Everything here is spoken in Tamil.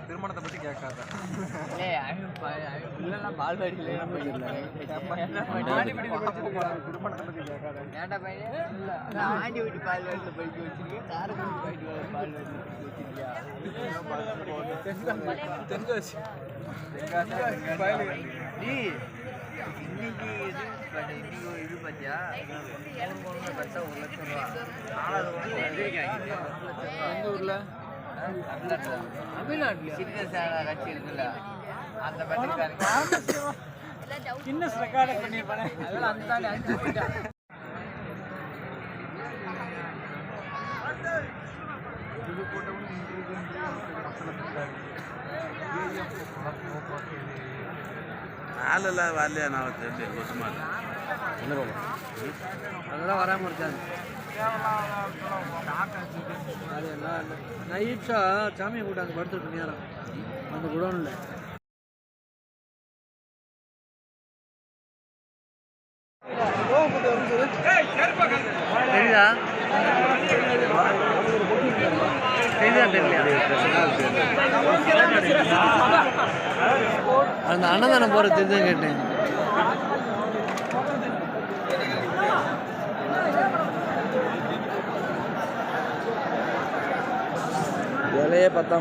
திருமணத்தை பத்தி கேட்காத திருமணத்தை பத்தி கேட்காத ஆண்டி வீட்டு பால்வாடியில படிக்க வச்சிருக்கேன் தென்காசி இன்னைக்கு இது பார்த்தியா கரெக்டாக 1 லட்சம் ரூபா 4வது எந்த ஊர்ல தமிழ்நாட்டுல சின்ன கட்சி இருக்குல்ல அந்த பட்டிக்காரங்க கின்னஸ் ரெக்கார்ட் பண்ணிருப்பானே அதெல்லாம் அந்த தாண்டி 5 போயிட்டா ஆளெல்லாம் வரலையா நான் தெரிஞ்சு வருஷமா அதெல்லாம் வராமல் இருக்காது நைட்ஸா சாமியை கூட்டாங்க படுத்துருக்கு நேரம் அந்த குடோனில் தெரியுதா அந்த அன்னதானம் போற தெரிஞ்சு கேட்டேன் வேலையே பார்த்தா